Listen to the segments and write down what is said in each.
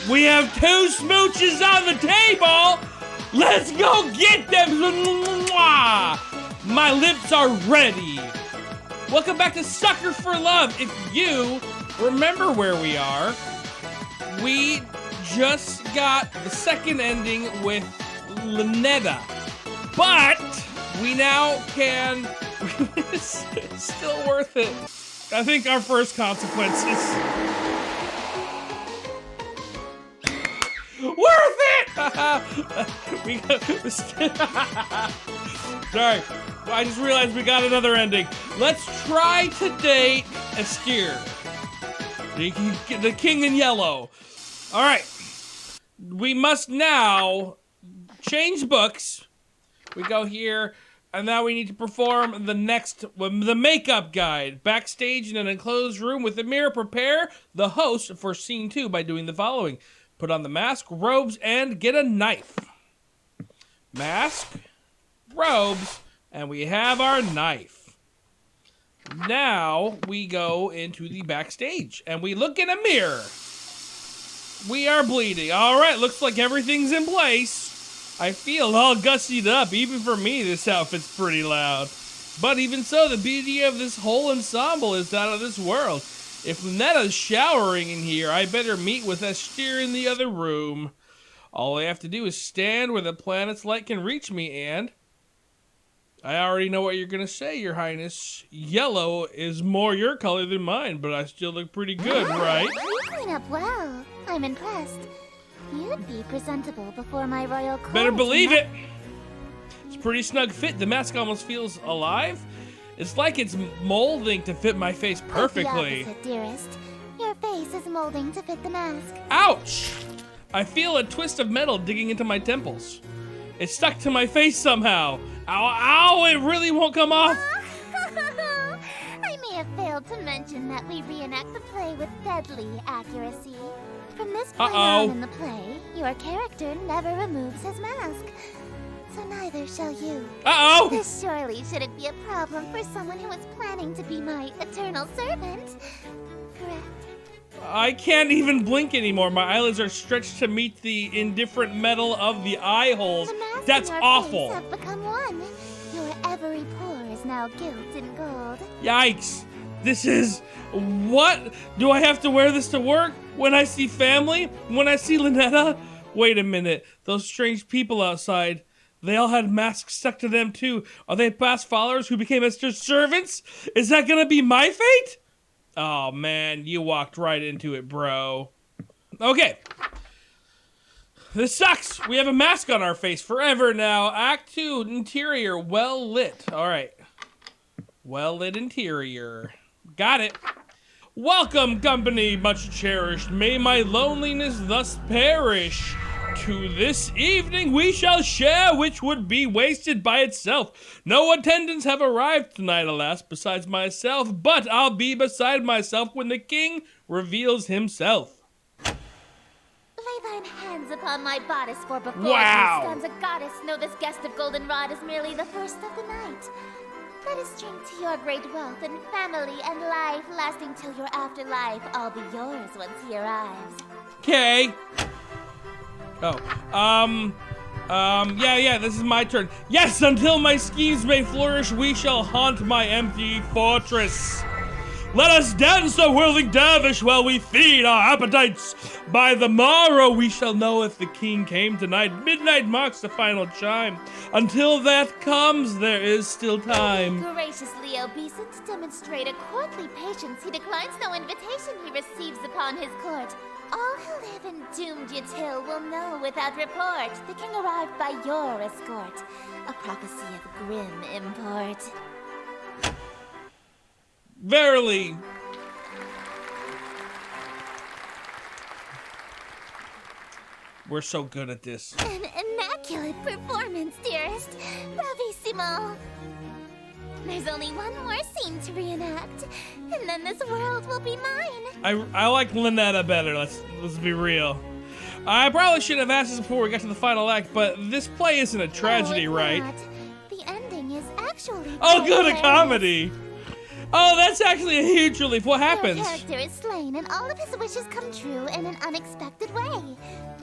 We have 2 smooches on the table. Let's go get them. My lips are ready. Welcome back to Sucker for Love. If you remember where we are, we just got the second ending with Lynetta, but we now can. It's still worth it. I think our first consequence is worth it. Sorry, I just realized we got another ending. Let's try to date Astir, the king in yellow. All right, we must now change books. We go here. And now we need to perform the makeup guide. Backstage in an enclosed room with a mirror, prepare the host for scene 2 by doing the following. Put on the mask, robes, and get a knife. Mask, robes, and we have our knife. Now we go into the backstage and we look in a mirror. We are bleeding. All right, looks like everything's in place. I feel all gussied up. Even for me, this outfit's pretty loud. But even so, the beauty of this whole ensemble is out of this world. If Lynetta's showering in here, I better meet with Astir in the other room. All I have to do is stand where the planet's light can reach me, and... I already know what you're gonna say, Your Highness. Yellow is more your color than mine, but I still look pretty good, right? You clean up well. I'm impressed. You'd be presentable before my royal court. Better believe it. It's a pretty snug fit. The mask almost feels alive. It's like it's molding to fit my face perfectly. The opposite, dearest. Your face is molding to fit the mask. Ouch! I feel a twist of metal digging into my temples. It's stuck to my face somehow. Ow, ow, it really won't come off. I may have failed to mention that we reenact the play with deadly accuracy. From this point on in the play, your character never removes his mask. So neither shall you. Uh-oh! This surely shouldn't be a problem for someone who is planning to be my eternal servant. Correct? I can't even blink anymore. My eyelids are stretched to meet the indifferent metal of the eye holes. The mask That's and your awful. face have become one. Your every pore is now gilt in gold. Yikes. This is... What? Do I have to wear this to work? When I see family? When I see Lynetta? Wait a minute. Those strange people outside, they all had masks stuck to them too. Are they past followers who became Esther's servants? Is that gonna be my fate? Oh man, you walked right into it, bro. Okay. This sucks. We have a mask on our face forever now. Act 2, interior, well lit. All right. Well lit interior. Got it. Welcome, company much cherished. May my loneliness thus perish. To this evening we shall share, which would be wasted by itself. No attendants have arrived tonight, alas, besides myself, but I'll be beside myself when the king reveals himself. Lay thine hands upon my bodice, for before Wow. you stands a goddess. Know this guest of goldenrod is merely the first of the night. Let us drink to your great wealth and family and life, lasting till your afterlife. I'll be yours once he arrives. Okay. Oh, yeah, this is my turn. Yes, until my schemes may flourish, we shall haunt my empty fortress. Let us dance a whirling dervish while we feed our appetites. By the morrow we shall know if the king came tonight. Midnight marks the final chime. Until that comes, there is still time. Graciously obeisant, demonstrate a courtly patience. He declines no invitation he receives upon his court. All who live in doomed Util will know without report. The king arrived by your escort. A prophecy of grim import. Verily. We're so good at this. An immaculate performance, dearest. Bravissimo. There's only one more scene to reenact, and then this world will be mine. I like Lynetta better, let's be real. I probably should have asked this before we got to the final act, but this play isn't a tragedy, it's right? not. The ending is actually Oh, good, a hilarious. comedy! Oh, that's actually a huge relief. What happens? Your character is slain, and all of his wishes come true in an unexpected way.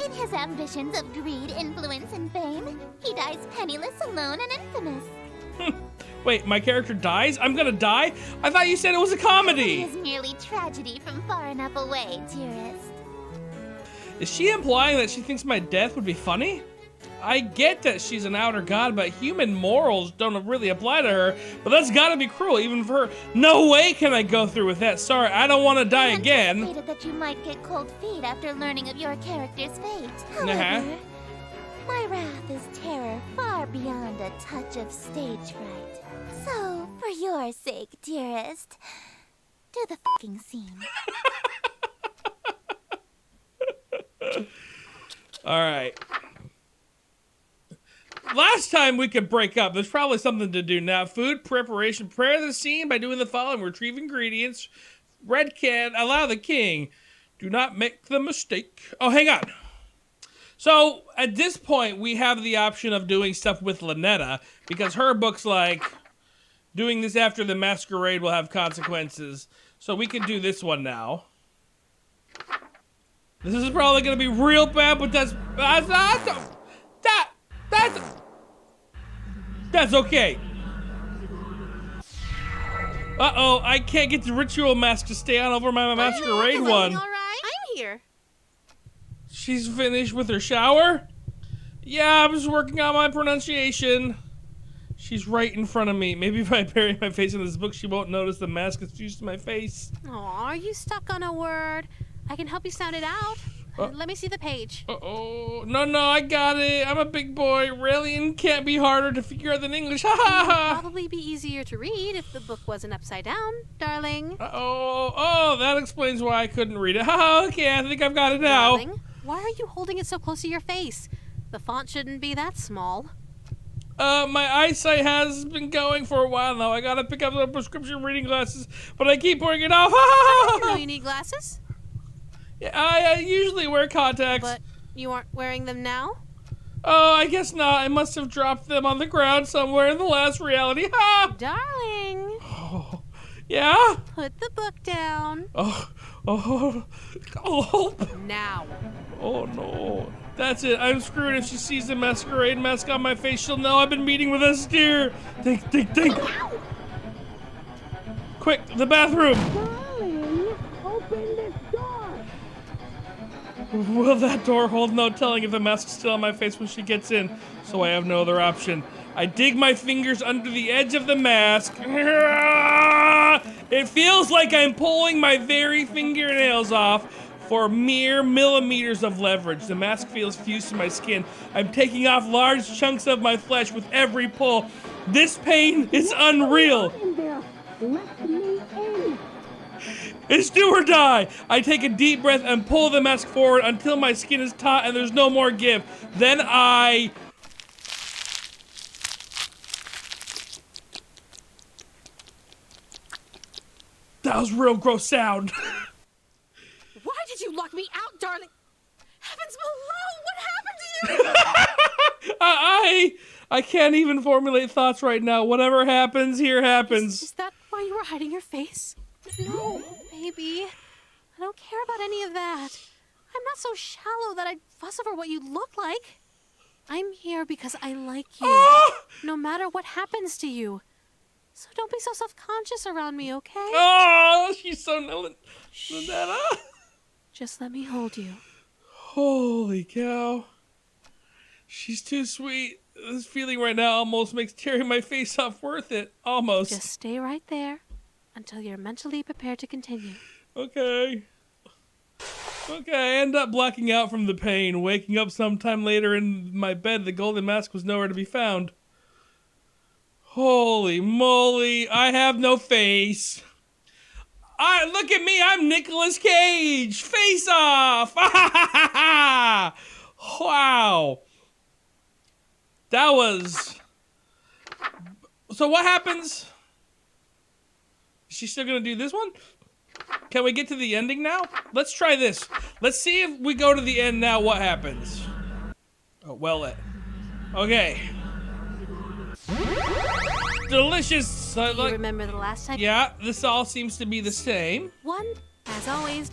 In his ambitions of greed, influence, and fame, he dies penniless, alone, and infamous. Wait, my character dies? I'm gonna die? I thought you said it was a comedy. It is merely tragedy from far enough away, dearest. Is she implying that she thinks my death would be funny? I get that she's an outer god, but human morals don't really apply to her. But that's gotta be cruel, even for her. No way can I go through with that. Sorry, I don't want to die again. I anticipated that you might get cold feet after learning of your character's fate. However, my wrath is terror far beyond a touch of stage fright. So, for your sake, dearest, do the fucking scene. All right. Last time we could break up. There's probably something to do now. Food preparation. Prepare the scene by doing the following. Retrieve ingredients. Red can. Allow the king. Do not make the mistake. Oh, hang on. So, at this point, we have the option of doing stuff with Lynetta, because her book's like, doing this after the Masquerade will have consequences. So we can do this one now. This is probably going to be real bad, but that's okay. Uh-oh, I can't get the ritual mask to stay on over my Masquerade one. All right. I'm here. She's finished with her shower? Yeah, I'm just working on my pronunciation. She's right in front of me. Maybe if I bury my face in this book, she won't notice the mask is fused to my face. Aw, are you stuck on a word? I can help you sound it out. Let me see the page. Uh-oh. No, I got it. I'm a big boy. Raelian can't be harder to figure out than English. Ha ha ha. Probably be easier to read if the book wasn't upside down, darling. Uh-oh. Oh, that explains why I couldn't read it. Ha, okay, I think I've got it now. Darling, why are you holding it so close to your face? The font shouldn't be that small. My eyesight has been going for a while now. I gotta pick up the prescription reading glasses, but I keep putting it off. I didn't know you need glasses. Yeah, I usually wear contacts. But you aren't wearing them now? Oh, I guess not. I must have dropped them on the ground somewhere in the last reality. Ha! Darling. Oh, yeah? Put the book down. Oh. Now. Oh, no. That's it. I'm screwed. If she sees the Masquerade mask on my face, she'll know I've been meeting with a steer. Think. Quick, the bathroom. Darling, open this door. Will that door hold? No telling if the mask's still on my face when she gets in, so I have no other option. I dig my fingers under the edge of the mask. It feels like I'm pulling my very fingernails off for mere millimeters of leverage. The mask feels fused to my skin. I'm taking off large chunks of my flesh with every pull. This pain is unreal. In there. Let me in. It's do or die. I take a deep breath and pull the mask forward until my skin is taut and there's no more give. Then I... That was real gross sound. Why did you lock me out, darling? Heavens below, what happened to you? I can't even formulate thoughts right now. Whatever happens, here happens. Is that why you were hiding your face? No, baby. I don't care about any of that. I'm not so shallow that I'd fuss over what you look like. I'm here because I like you, no matter what happens to you. So don't be so self-conscious around me, okay? Oh, she's so Lynetta. Just let me hold you. Holy cow. She's too sweet. This feeling right now almost makes tearing my face off worth it. Almost. Just stay right there until you're mentally prepared to continue. Okay. I end up blacking out from the pain. Waking up sometime later in my bed, the golden mask was nowhere to be found. Holy moly, I have no face. Look at me, I'm Nicolas Cage. Face off. Wow. That was... So what happens? Is she still gonna do this one? Can we get to the ending now? Let's try this. Let's see if we go to the end now, what happens. Oh, well lit. Okay. Delicious So, Do you remember the last time? Yeah, this all seems to be the same. One, as always.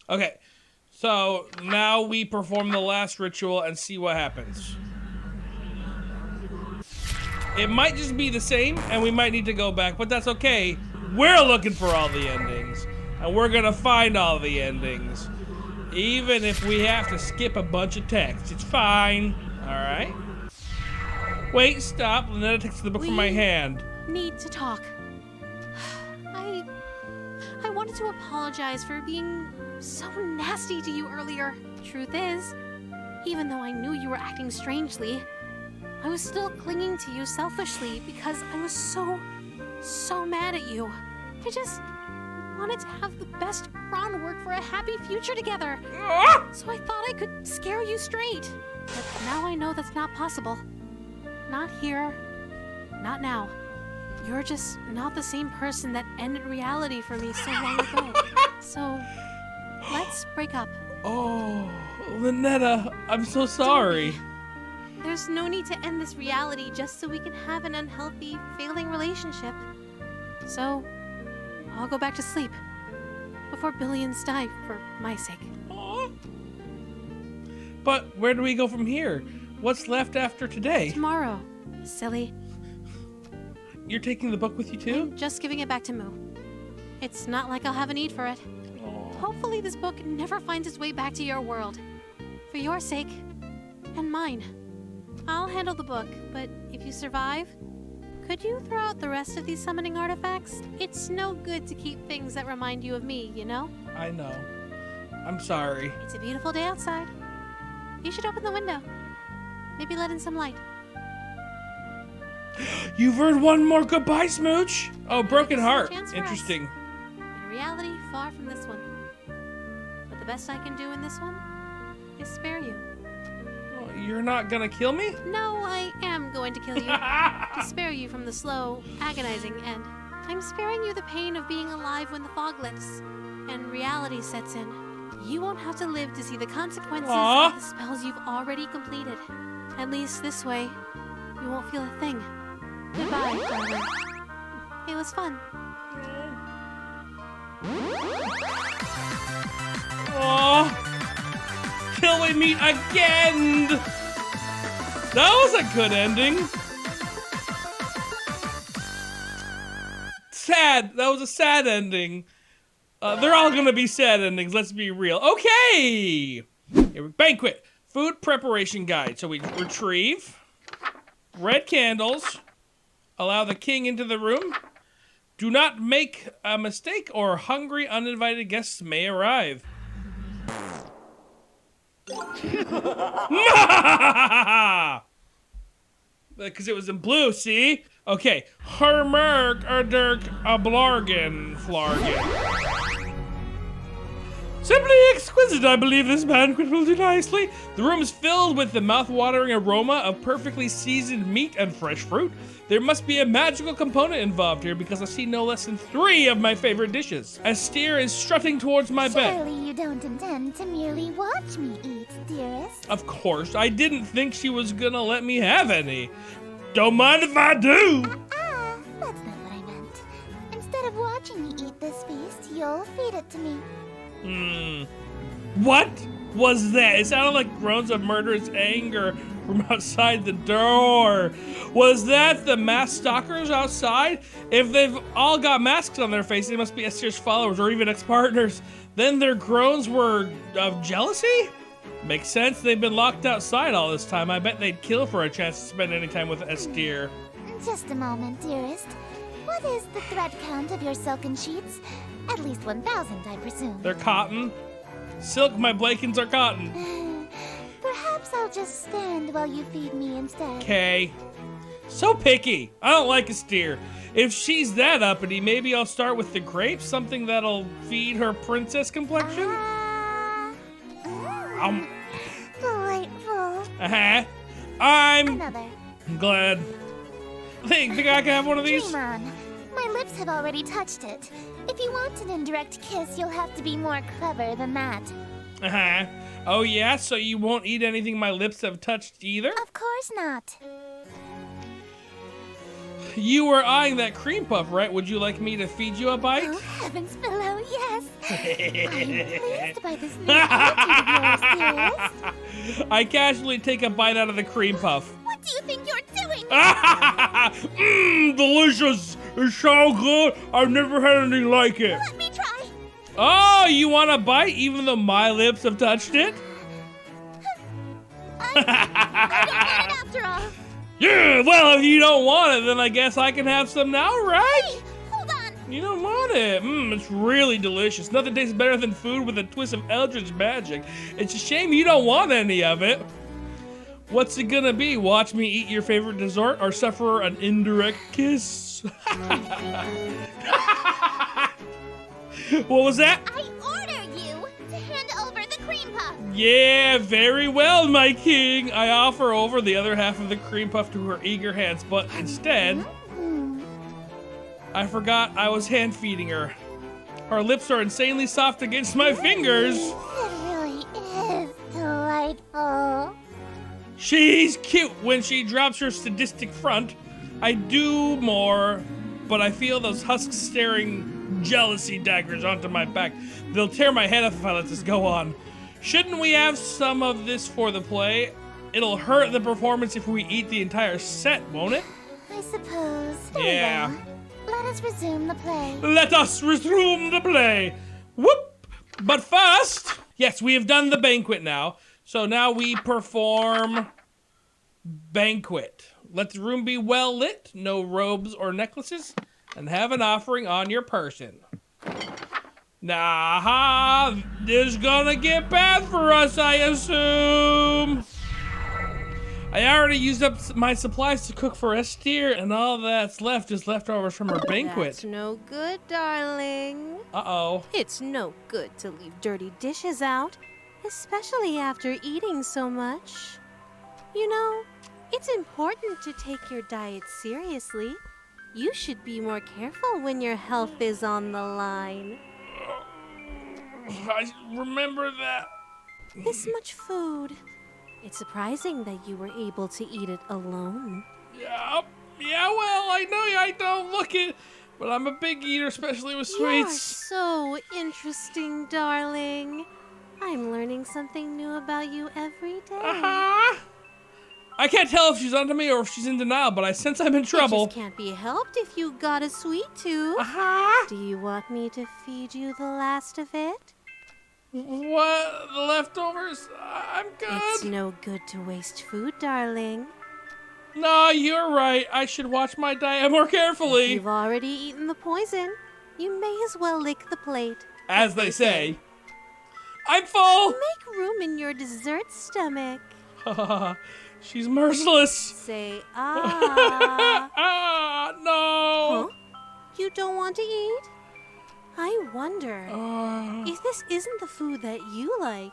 Okay, so now we perform the last ritual and see what happens. It might just be the same, and we might need to go back, but that's okay. We're looking for all the endings, and we're gonna find all the endings. Even if we have to skip a bunch of text, it's fine. All right. Wait, stop. Lynetta takes the book from my hand. Need to talk. I wanted to apologize for being so nasty to you earlier. Truth is, even though I knew you were acting strangely, I was still clinging to you selfishly because I was so mad at you. I just wanted to have the best groundwork for a happy future together. So I thought I could scare you straight. But now I know that's not possible. Not here. Not now. You're just not the same person that ended reality for me so long ago. So, let's break up. Oh, Lynetta, I'm so sorry. There's no need to end this reality just so we can have an unhealthy, failing relationship. So, I'll go back to sleep before billions die for my sake. Aw. But where do we go from here? What's left after today? Tomorrow, silly. You're taking the book with you too? I'm just giving it back to Moo. It's not like I'll have a need for it. Aw. Hopefully this book never finds its way back to your world. For your sake, and mine. I'll handle the book, but if you survive, could you throw out the rest of these summoning artifacts? It's no good to keep things that remind you of me, you know? I know. I'm sorry. It's a beautiful day outside. You should open the window. Maybe let in some light. You've heard one more goodbye, Smooch? Oh, broken This is a heart. chance for Interesting. In reality, far from this one. But the best I can do in this one is spare you. Well, you're not gonna kill me? No, I am going to kill you. To spare you from the slow, agonizing end. I'm sparing you the pain of being alive when the fog lifts and reality sets in. You won't have to live to see the consequences Aww. of the spells you've already completed. At least this way, you won't feel a thing. Goodbye, darling. It was fun. Oh, till we meet again. That was a good ending. Sad. That was a sad ending. They're all gonna be sad endings. Let's be real. Okay. Here we Banquet. Food preparation guide. So we retrieve red candles. Allow the king into the room. Do not make a mistake or hungry, uninvited guests may arrive. Because it was in blue, see? Okay. Hermerk, Erdirk, Ablargen, Flargen. Simply exquisite, I believe this banquet will do nicely. The room is filled with the mouth-watering aroma of perfectly seasoned meat and fresh fruit. There must be a magical component involved here because I see no less than 3 of my favorite dishes. A steer is strutting towards my bed. Surely you don't intend to merely watch me eat, dearest. Of course, I didn't think she was gonna let me have any. Don't mind if I do. That's not what I meant. Instead of watching me eat this feast, you'll feed it to me. What was that? It sounded like groans of murderous anger from outside the door. Was that the masked stalkers outside? If they've all got masks on their face, they must be Esther's followers or even ex-partners. Then their groans were of jealousy? Makes sense. They've been locked outside all this time. I bet they'd kill for a chance to spend any time with Esther. Just a moment, dearest. What is the thread count of your silken sheets? At least 1,000, I presume. They're cotton. Silk, my Blakens are cotton. Perhaps I'll just stand while you feed me instead. Okay. So picky. I don't like Esther. If she's that uppity, maybe I'll start with the grapes, something that'll feed her princess complexion. Delightful. I'm Another. glad. Think I can have one of these? Dream on. My lips have already touched it. If you want an indirect kiss, you'll have to be more clever than that. Uh-huh. Oh yeah, so you won't eat anything my lips have touched either? Of course not. You were eyeing that cream puff, right? Would you like me to feed you a bite? Oh, heavens below, yes. I'm pleased by this new attitude of yours, dearest. I casually take a bite out of the cream puff. What do you think you're doing? Mmm, delicious! It's so good! I've never had anything like it. Let me try. Oh, you want a bite even though my lips have touched it? I don't want it after all. Yeah, well, if you don't want it, then I guess I can have some now, right? Hey, hold on. You don't want it. It's really delicious. Nothing tastes better than food with a twist of eldritch magic. It's a shame you don't want any of it. What's it gonna be? Watch me eat your favorite dessert or suffer an indirect kiss? What was that? I order you to hand over the cream puff. Yeah, very well, my king. I offer over the other half of the cream puff to her eager hands, but instead, I forgot I was hand feeding her. Her lips are insanely soft against my fingers. It really is delightful. She's cute when she drops her sadistic front. I do more, but I feel those husks staring jealousy daggers onto my back. They'll tear my head off if I let this go on. Shouldn't we have some of this for the play? It'll hurt the performance if we eat the entire set, won't it? I suppose. Very Yeah. well. Let us resume the play. Let us resume the play. Whoop! But first, yes, we have done the banquet now. So now we perform Banquet. Let the room be well lit, no robes or necklaces, and have an offering on your person. Nah, this is gonna get bad for us, I assume. I already used up my supplies to cook for Esther, and all that's left is leftovers from her banquet. That's no good, darling. Uh-oh. It's no good to leave dirty dishes out, especially after eating so much. You know, it's important to take your diet seriously. You should be more careful when your health is on the line. I remember that. This much food. It's surprising that you were able to eat it alone. Yeah, well, I know I don't look it, but I'm a big eater, especially with You're sweets. so interesting, darling. I'm learning something new about you every day. Uh-huh. I can't tell if she's onto me or if she's in denial, but I sense I'm in It trouble. just can't be helped if you got a sweet tooth. Uh-huh. Do you want me to feed you the last of it? What? The leftovers? I'm It's good. no good to waste food, darling. No, you're right. I should watch my diet more carefully. You've already eaten the poison. You may as well lick the plate. As they say. I'm full. Make room in your dessert stomach. She's merciless. Say, ah. Ah, no. Huh? You don't want to eat? I wonder if this isn't the food that you like.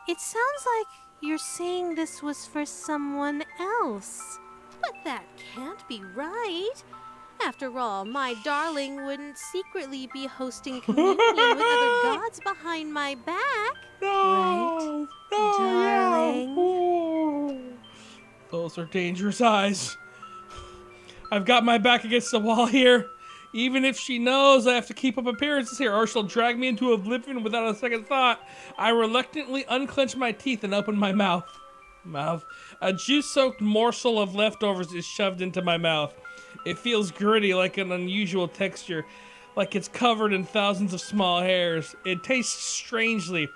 It sounds like you're saying this was for someone else. But that can't be right. After all, my darling wouldn't secretly be hosting communion with other gods behind my back. No. No, darling? yeah. Ooh. Those are dangerous eyes. I've got my back against the wall here. Even if she knows I have to keep up appearances here, or she'll drag me into oblivion without a second thought. I reluctantly unclench my teeth and open my mouth. A juice-soaked morsel of leftovers is shoved into my mouth. It feels gritty, like an unusual texture, like it's covered in thousands of small hairs. It tastes strangely,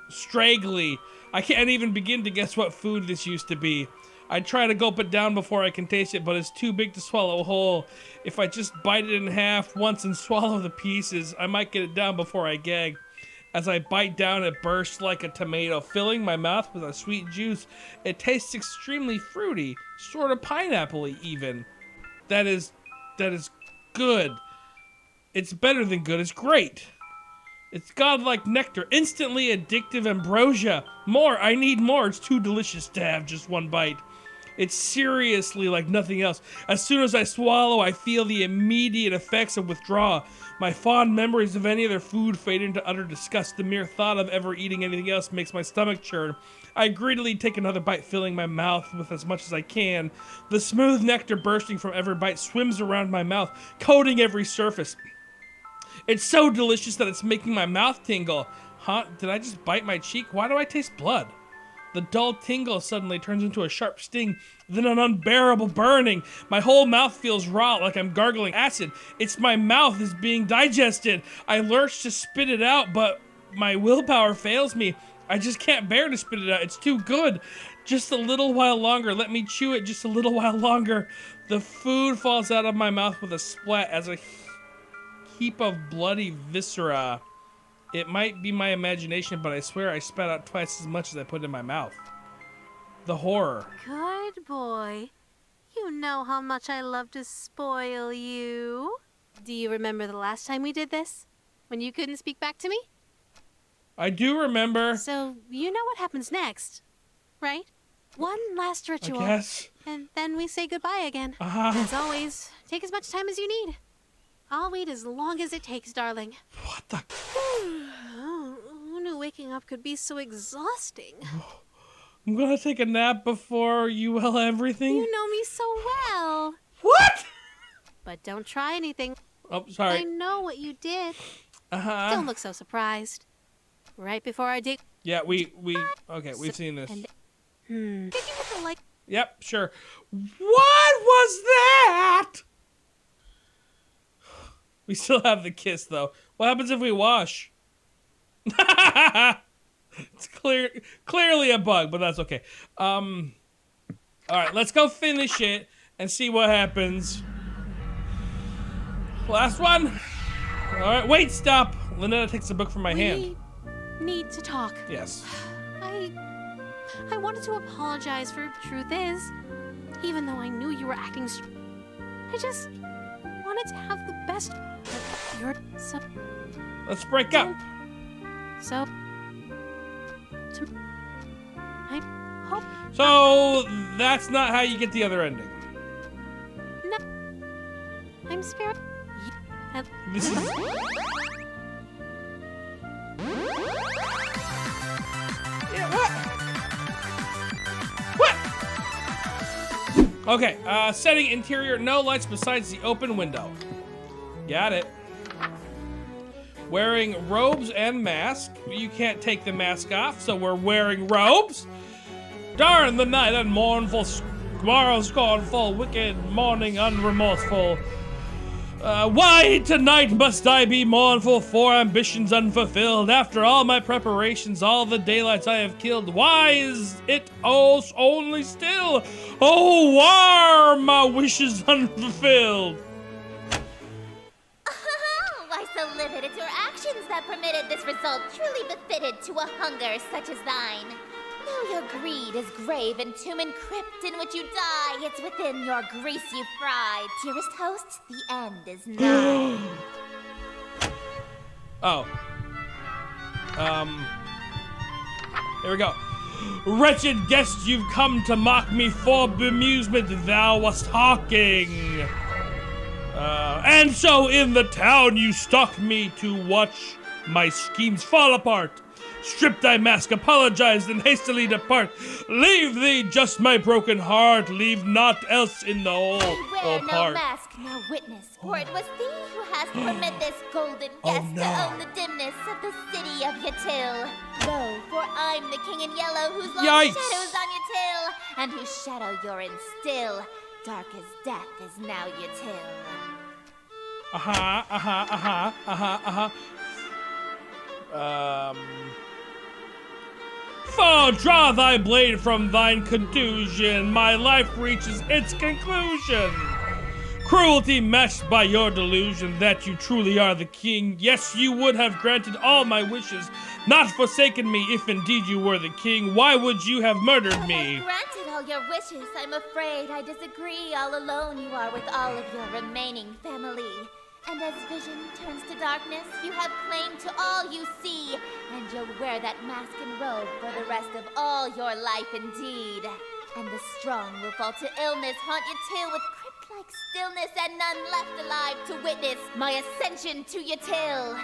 straggly. I can't even begin to guess what food this used to be. I try to gulp it down before I can taste it, but it's too big to swallow whole. If I just bite it in half once and swallow the pieces, I might get it down before I gag. As I bite down, it bursts like a tomato, filling my mouth with a sweet juice. It tastes extremely fruity, sort of pineapple-y even. That is good. It's better than good, it's great. It's godlike nectar, instantly addictive ambrosia. More, I need more, it's too delicious to have just one bite. It's seriously like nothing else. As soon as I swallow, I feel the immediate effects of withdrawal. My fond memories of any other food fade into utter disgust. The mere thought of ever eating anything else makes my stomach churn. I greedily take another bite, filling my mouth with as much as I can. The smooth nectar bursting from every bite swims around my mouth, coating every surface. It's so delicious that it's making my mouth tingle. Huh? Did I just bite my cheek? Why do I taste blood? The dull tingle suddenly turns into a sharp sting, then an unbearable burning. My whole mouth feels raw, like I'm gargling acid. It's my mouth is being digested. I lurch to spit it out, but my willpower fails me. I just can't bear to spit it out. It's too good. Just a little while longer. Let me chew it just a little while longer. The food falls out of my mouth with a splat as a heap of bloody viscera. It might be my imagination, but I swear I spat out twice as much as I put in my mouth. The horror. Good boy. You know how much I love to spoil you. Do you remember the last time we did this? When you couldn't speak back to me? I do remember. So, you know what happens next, right? One last ritual. I guess. And then we say goodbye again. As always, take as much time as you need. I'll wait as long as it takes, darling. What the? Who knew waking up could be so exhausting? I'm gonna take a nap before you will everything. You know me so well. What? But don't try anything. Oh, sorry. I know what you did. Uh-huh. Don't look so surprised. Right before our date. Yeah, okay, we've seen this. Did you get the like? Yep, sure. What was that? We still have the kiss, though. What happens if we wash? It's clearly a bug, but that's okay. All right, let's go finish it and see what happens. Last one. All right, wait, stop. Lynetta takes the book from my hand. We need to talk. Yes. I wanted to apologize for truth is, even though I knew you were acting I just wanted to have the best you're so Let's break up. So I hope So that's not how you get the other ending. no I'm spirit This is okay, setting interior, no lights besides the open window. Got it. Wearing robes and mask. You can't take the mask off, so we're wearing robes. Darn the night and mournful, tomorrow scornful, wicked morning unremorseful. Why tonight must I be mournful for ambitions unfulfilled? After all my preparations, all the daylights I have killed, why is it only still? Oh, why are my wishes unfulfilled? Why so livid at your actions that permitted this result truly befitted to a hunger such as thine? Though your greed is grave and tomb and crypt in which you die, it's within your grease you fry. Dearest host, the end is nigh. Oh. Here we go. Wretched guest, you've come to mock me for bemusement thou wast hawking. And so in the town you stalked me to watch my schemes fall apart. Strip thy mask, apologize, then hastily depart. Leave thee just my broken heart, leave naught else in the whole Wear no part. mask, no witness, for it was thee who hast permit this golden guest to own the dimness of the city of Yatil. Lo, for I'm the king in yellow, whose long Yikes. shadow's on Yatil, and whose shadow you're in still. Dark as death is now Yatil. For draw thy blade from thine contusion, my life reaches its conclusion. Cruelty matched by your delusion that you truly are the king. Yes, you would have granted all my wishes, not forsaken me if indeed you were the king. Why would you have murdered me? Granted all your wishes, I'm afraid I disagree. All alone you are with all of your remaining family. And as vision turns to darkness, you have claim to all you see, and you'll wear that mask and robe for the rest of all your life indeed. And the strong will fall to illness, haunt your till with crypt-like stillness, and none left alive to witness my ascension to your till.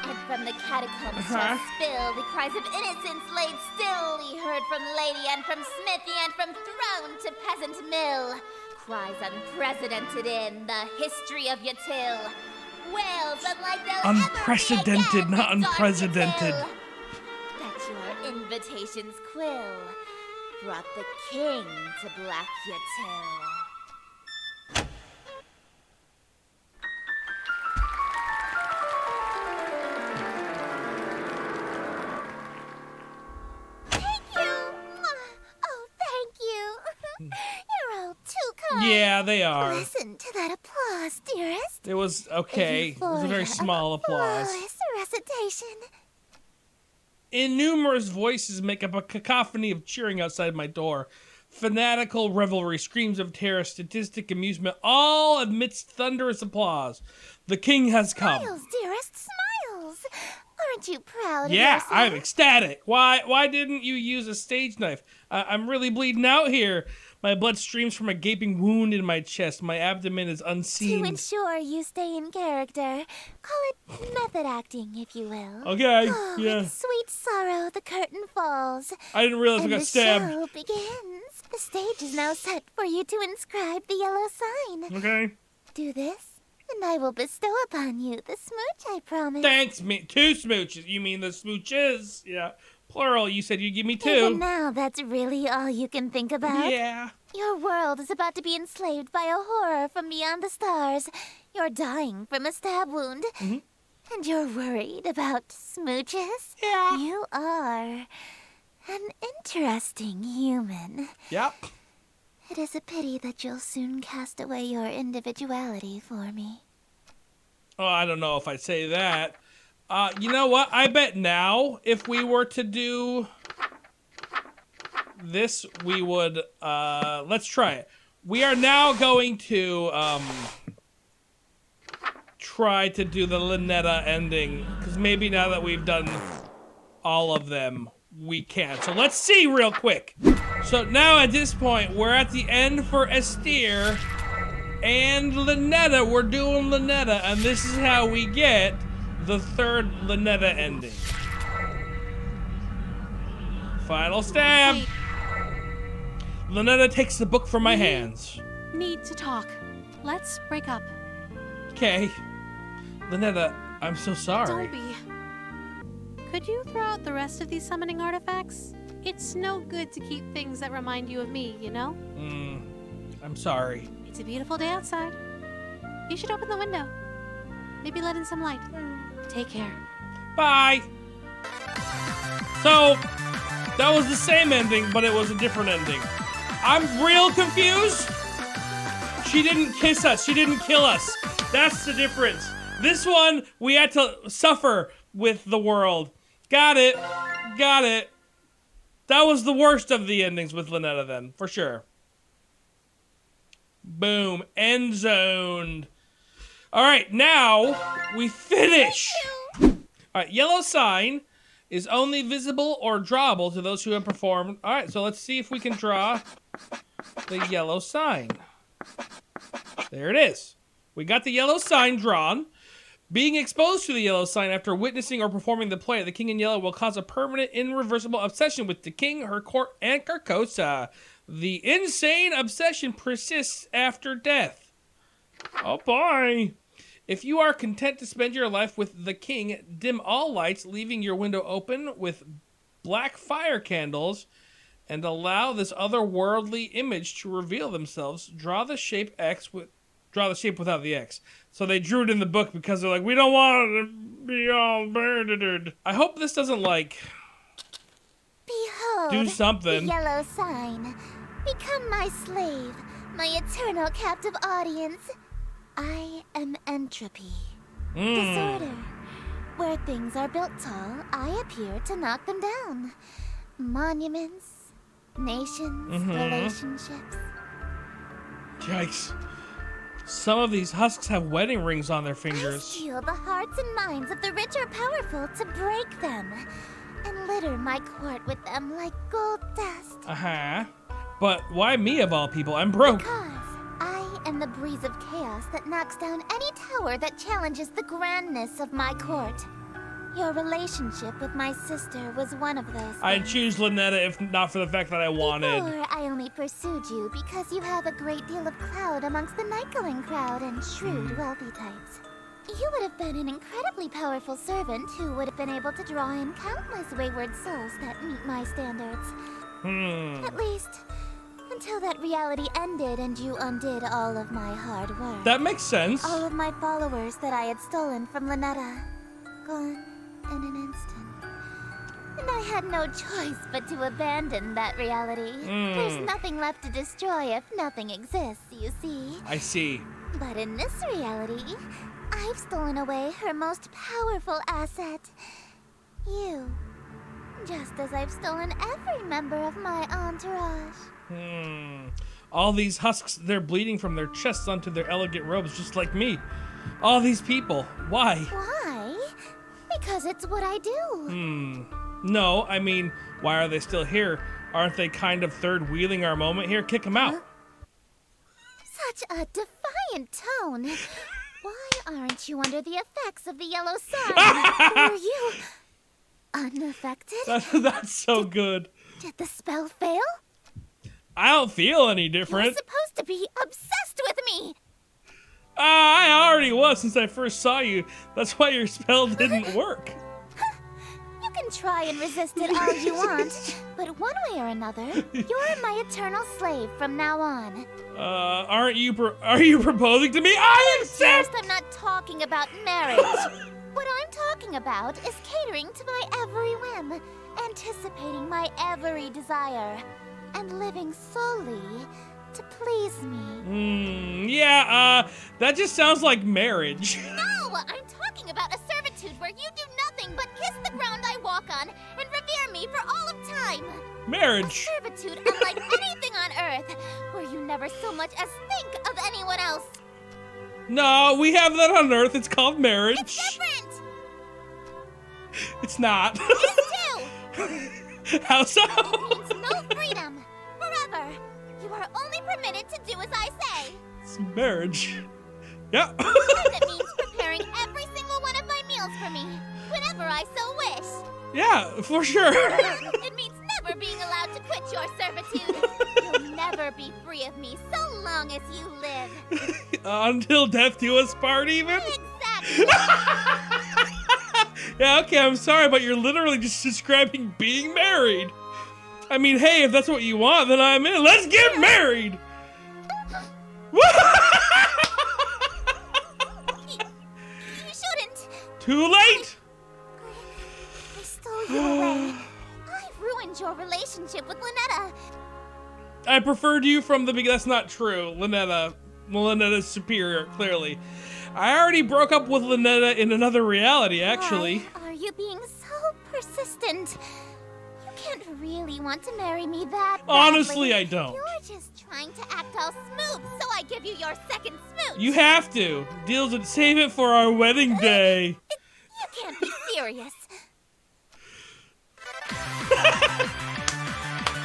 And from the catacombs shall spill the cries of innocence laid still, ye heard from lady and from smithy and from throne to peasant mill. Cries unprecedented in the history of your till. Wails unlike they'll Unprecedented, ever be again, not the dark unprecedented. till. That your invitation's quill brought the king to black your till. Thank you! Oh, thank you! You're all too kind. Yeah, they are. Listen to that applause, dearest. It was okay. It was a very small applause. Flawless recitation. Innumerous voices make up a cacophony of cheering outside my door. Fanatical revelry, screams of terror, statistic amusement, all amidst thunderous applause. The king has come. Smiles, dearest, smiles. Aren't you proud of Yeah, yourself? I'm ecstatic. Why didn't you use a stage knife? I'm really bleeding out here. My blood streams from a gaping wound in my chest. My abdomen is To unseen. ensure you stay in character, call it method acting, if you will. Okay, Oh, yeah. with sweet sorrow, the curtain falls. I didn't realize I And got the stabbed. show begins. The stage is now set for you to inscribe the yellow sign. Okay. Do this, and I will bestow upon you the smooch I promised. Thanks, me. 2 smooches. You mean the smooches? Yeah. Plural. You said you'd give me 2. Even now, that's really all you can think about? Yeah. Your world is about to be enslaved by a horror from beyond the stars. You're dying from a stab wound. Mhm. And you're worried about smooches? Yeah. You are an interesting human. Yep. It is a pity that you'll soon cast away your individuality for me. Oh, I don't know if I'd say that. You know what? I bet now, if we were to do this, we would, let's try it. We are now going to, try to do the Lynetta ending, because maybe now that we've done all of them, we can. So let's see real quick. So now at this point, we're at the end for Estir and Lynetta. We're doing Lynetta, and this is how we get the 3rd Lynetta ending. Final stab. Wait, Lynetta takes the book from my hands. need to talk. Let's break up. Okay. Lynetta, I'm so sorry. Don't be. Could you throw out the rest of these summoning artifacts? It's no good to keep things that remind you of me, you know? I'm sorry. It's a beautiful day outside. You should open the window. Maybe let in some light. Take care. Bye. So, that was the same ending, but it was a different ending. I'm real confused. She didn't kiss us. She didn't kill us. That's the difference. This one, we had to suffer with the world. Got it. Got it. That was the worst of the endings with Lynetta then, for sure. Boom. End zoned. All right, now we finish. All right, yellow sign is only visible or drawable to those who have performed. All right, so let's see if we can draw the yellow sign. There it is. We got the yellow sign drawn. Being exposed to the yellow sign after witnessing or performing the play, the King in Yellow will cause a permanent, irreversible obsession with the king, her court, and Carcosa. The insane obsession persists after death. Oh boy. If you are content to spend your life with the king, dim all lights, leaving your window open with black fire candles, and allow this otherworldly image to reveal themselves. Draw the shape without the X. So they drew it in the book because they're like, we don't want it to be all murdered. I hope this doesn't Behold, do something. the yellow sign. Become my slave, my eternal captive audience. I am entropy. Disorder. Where things are built tall, I appear to knock them down. Monuments, nations, relationships. Yikes. Some of these husks have wedding rings on their I fingers. steal the hearts and minds of the rich or powerful to break them, and litter my court with them like gold dust. Uh-huh. But why me of all people? I'm broke. Because I am the breeze of chaos that knocks down any tower that challenges the grandness of my court. Your relationship with my sister was one of those I'd things. choose Lynetta if not for the fact that I wanted. Before, I only pursued you because you have a great deal of clout amongst the Nycalin crowd and shrewd, wealthy types. You would have been an incredibly powerful servant who would have been able to draw in countless wayward souls that meet my standards. At least, until that reality ended and you undid all of my hard work. That makes sense. All of my followers that I had stolen from Lynetta. Gone in an instant. And I had no choice but to abandon that reality. There's nothing left to destroy if nothing exists, you see. I see. But in this reality, I've stolen away her most powerful asset. You. Just as I've stolen every member of my entourage. All these husks, they're bleeding from their chests onto their elegant robes just like me. All these people. Why? Why? Because it's what I do. No, I mean, why are they still here? Aren't they kind of third-wheeling our moment here? Kick them out. Such a defiant tone. Why aren't you under the effects of the yellow sun? Were you unaffected? That's so good. Did the spell fail? I don't feel any You're different. supposed to be obsessed with me. I already was since I first saw you. That's why your spell didn't work. You can try and resist it all you want, but one way or another, you're my eternal slave from now on. Are you proposing to me? I accept! First, I'm not talking about marriage. What I'm talking about is catering to my every whim, anticipating my every desire, and living solely to please me. Yeah, that just sounds like marriage. No, I'm talking about a servitude where you do nothing but kiss the ground I walk on and revere me for all of time. Marriage. Servitude unlike anything on Earth, where you never so much as think of anyone else. No, we have that on Earth. It's called marriage. It's different. It's not. It is too. How so? It means no freedom. Forever. You are only permitted to do as I say. It's marriage. Yeah. And it means preparing every single one of my meals for me, whenever I so wish. Yeah, for sure. It means never being allowed to quit your servitude. You'll never be free of me so long as you live. Until death do us part, even? Exactly. Yeah, okay, I'm sorry, but you're literally just describing being married. I mean, hey, if that's what you want, then I'm in. Let's get married! You shouldn't. Too late! I stole you away. I ruined your relationship with Lynetta. I preferred you from the beginning. That's not true. Lynetta's superior, clearly. I already broke up with Lynetta in another reality, actually. Why are you being so persistent? You can't really want to marry me that badly. Honestly, I don't. You're just trying to act all smooth, so I give you your second smooch. You have to. Deals would save it for our wedding day. You can't be serious.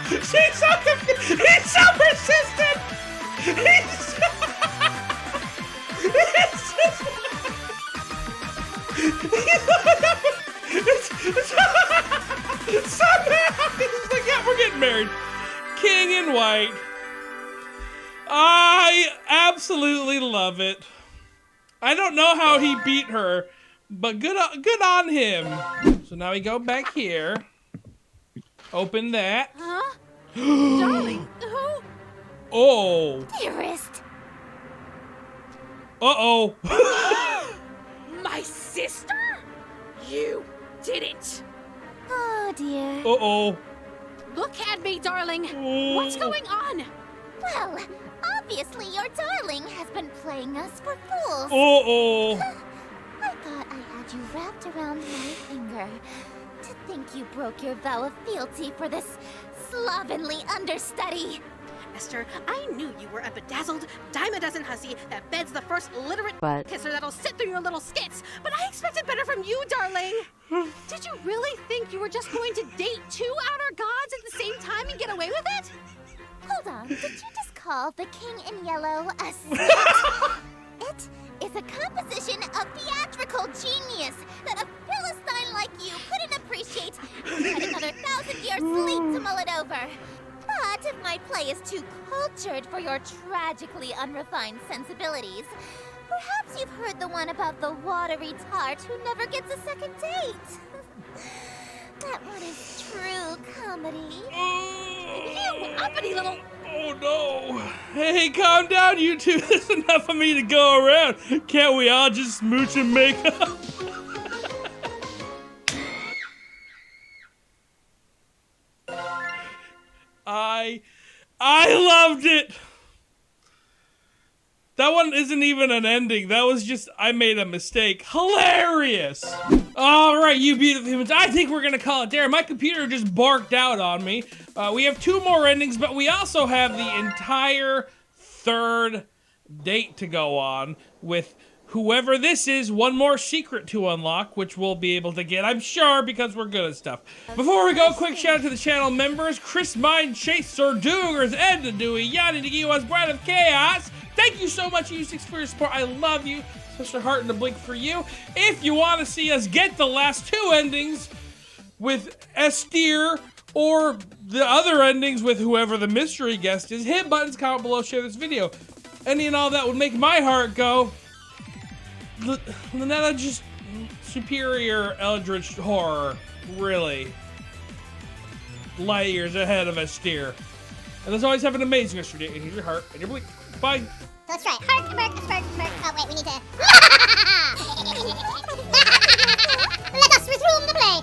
She's so confused. He's so persistent. It's so bad. He's like, yeah, we're getting married. King in white. I absolutely love it. I don't know how he beat her, but good on him. So now we go back here. Open that. Huh? Darling, who? Oh. Dearest. Uh-oh. My sister? You did it. Oh, dear. Uh-oh. Look at me, darling. Oh. What's going on? Well, obviously your darling has been playing us for fools. Uh-oh. I thought I had you wrapped around my finger. To think you broke your vow of fealty for this slovenly understudy. Esther, I knew you were a bedazzled, dime-a-dozen hussy that beds the first literate kisser that'll sit through your little skits, but I expected better from you, darling. Did you really think you were just going to date two outer gods at the same time and get away with it? Hold on, did you just call the King in Yellow a snake? It is a composition of theatrical genius that a Philistine like you couldn't appreciate if you had another 1,000 years sleep to mull it over. But if my play is too cultured for your tragically unrefined sensibilities, perhaps you've heard the one about the watery tart who never gets a second date. That one is true comedy. You uppity little... Oh no! Hey, calm down, you two. There's enough of me to go around. Can't we all just smooch and make up? I loved it. That one isn't even an ending. That was just, I made a mistake. Hilarious. All right, you beautiful humans. I think we're gonna call it there. My computer just barked out on me. We have 2 more endings, but we also have the entire 3rd date to go on with whoever this is, one more secret to unlock, which we'll be able to get, I'm sure, because we're good at stuff. Before we go, quick shout out to the channel members: Chris Mine, Chase, Sir Doogers, Ed the Dewey, Yanni the Giwas, Brad of Chaos. Thank you so much, U6, for your support. I love you. Special heart and a blink for you. If you want to see us get the last 2 endings with Estir, or the other endings with whoever the mystery guest is, hit buttons, comment below, share this video. Any and all that would make my heart go, Lynetta, just superior eldritch horror, really. Light years ahead of Estir. And let's always have an amazing yesterday. And here's your heart and your blink. Bye. Let's try it. Heart, smirk, smirk, smirk. Oh, wait, we need to... Let us resume the play.